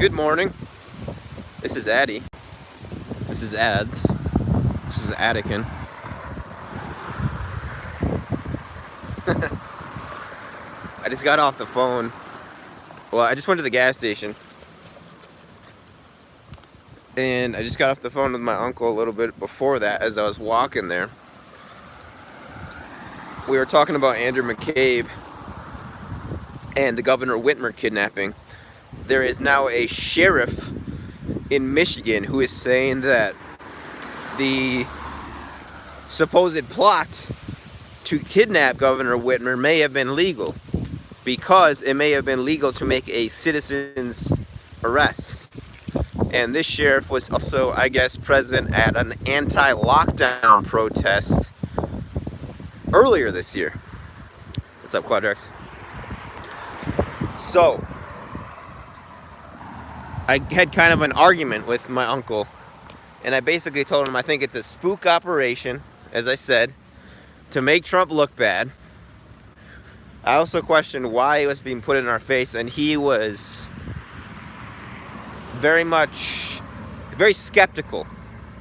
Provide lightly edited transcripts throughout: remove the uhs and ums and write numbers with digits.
Good morning. This is Addy. This is Ads. This is Attican. I just got off the phone. Well, I just went to the gas station. And I just got off the phone with my uncle a little bit before that as I was walking there. We were talking about Andrew McCabe and the Governor Whitmer kidnapping. There is now a sheriff in Michigan who is saying that the supposed plot to kidnap Governor Whitmer may have been legal because it may have been legal to make a citizen's arrest. And this sheriff was also, I guess, present at an anti-lockdown protest earlier this year. What's up, Quadrex? So, I had kind of an argument with my uncle, and I basically told him I think it's a spook operation, as I said, to make Trump look bad. I also questioned why it was being put in our face, and he was very skeptical.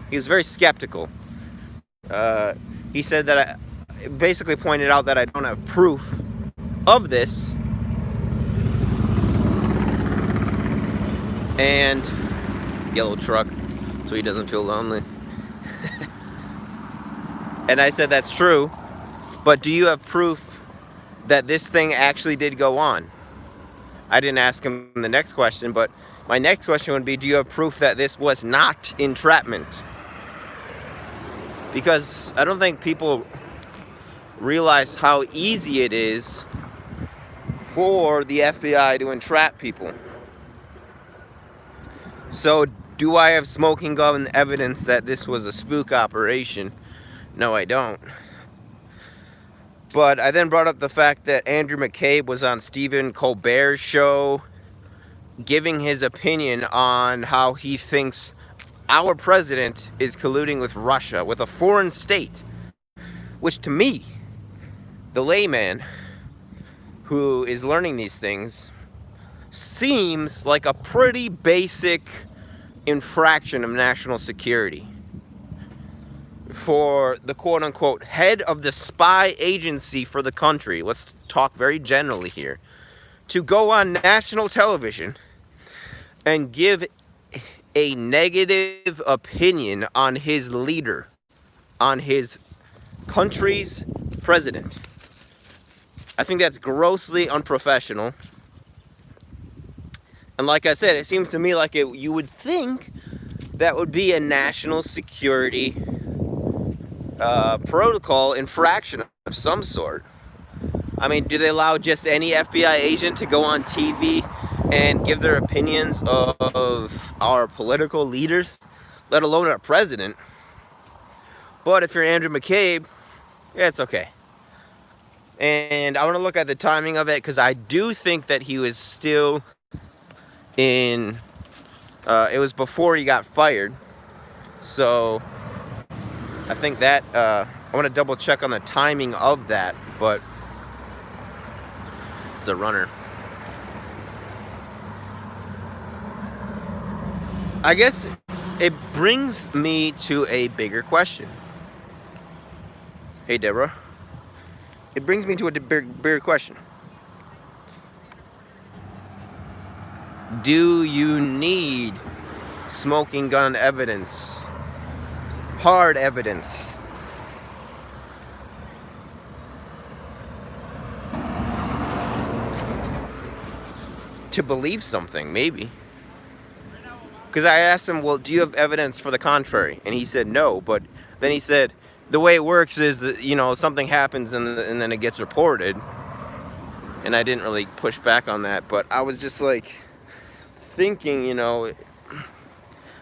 He was very skeptical. He said that I basically pointed out that I don't have proof of this. And yellow truck, so he doesn't feel lonely. And I said, that's true, but do you have proof that this thing actually did go on? I didn't ask him the next question, but my next question would be, do you have proof that this was not entrapment? Because I don't think people realize how easy it is for the FBI to entrap people. So, do I have smoking gun evidence that this was a spook operation? No, I don't. But I then brought up the fact that Andrew McCabe was on Stephen Colbert's show giving his opinion on how he thinks our president is colluding with Russia, with a foreign state. Which to me, the layman who is learning these things, seems like a pretty basic infraction of national security for the quote-unquote head of the spy agency for the country, let's talk very generally here, to go on national television and give a negative opinion on his leader, on his country's president. I think that's grossly unprofessional. And like I said, it seems to me like you would think that would be a national security protocol infraction of some sort. I mean, do they allow just any FBI agent to go on TV and give their opinions of our political leaders, let alone our president? But if you're Andrew McCabe, yeah, it's okay. And I want to look at the timing of it, because I do think that he was still in, it was before he got fired. So I think that, I want to double check on the timing of that, but it's a runner. I guess it brings me to a bigger question. Hey, Deborah. It brings me to a bigger question. Do you need smoking gun evidence? Hard evidence? To believe something, maybe. Because I asked him, well, do you have evidence for the contrary? And he said no, but then he said, the way it works is that, you know, something happens and then it gets reported. And I didn't really push back on that, but I was just like thinking, you know,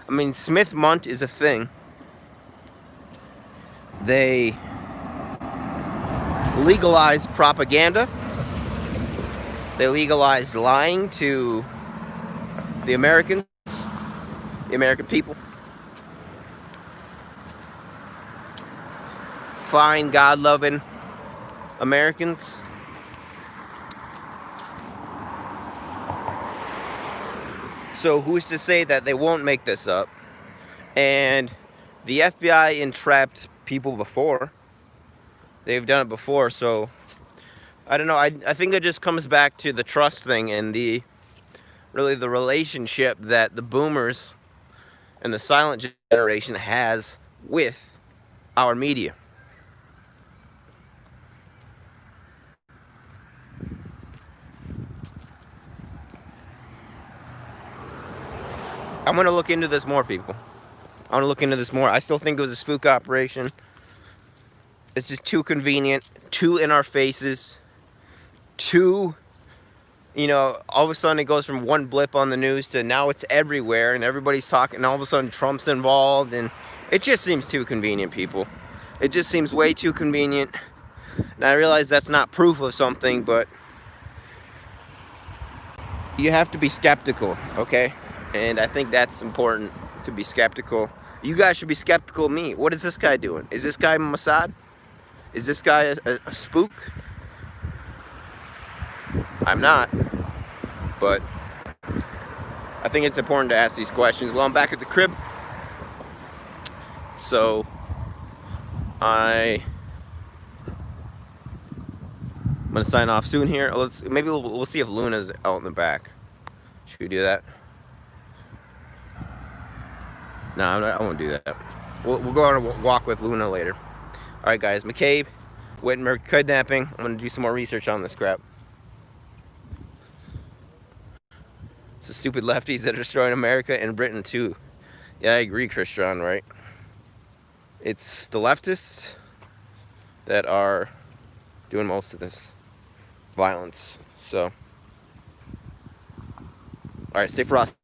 I mean, Smith-Munt is a thing. They legalized propaganda. They legalized lying to the Americans, the American people. Fine, God-loving Americans. So who's to say that they won't make this up? And the FBI entrapped people before. They've done it before, so I don't know. I think it just comes back to the trust thing and the really the relationship that the boomers and the silent generation has with our media. I'm gonna look into this more, people. I want to look into this more. I still think it was a spook operation. It's just too convenient, too in our faces, too, you know, all of a sudden it goes from one blip on the news to now it's everywhere and everybody's talking, and all of a sudden Trump's involved, and it just seems too convenient, people. It just seems way too convenient. And I realize that's not proof of something, but you have to be skeptical, okay? And I think that's important, to be skeptical. You guys should be skeptical of me. What is this guy doing? Is this guy Mossad? Is this guy a spook? I'm not, but I think it's important to ask these questions. Well, I'm back at the crib, so I'm gonna sign off soon here. Maybe we'll see if Luna's out in the back. Should we do that? No, I won't do that. We'll go on a walk with Luna later. All right, guys. McCabe, Whitmer, kidnapping. I'm gonna do some more research on this crap. It's the stupid lefties that are destroying America and Britain too. Yeah, I agree, Christian, right? It's the leftists that are doing most of this violence. So, all right, stay frosty.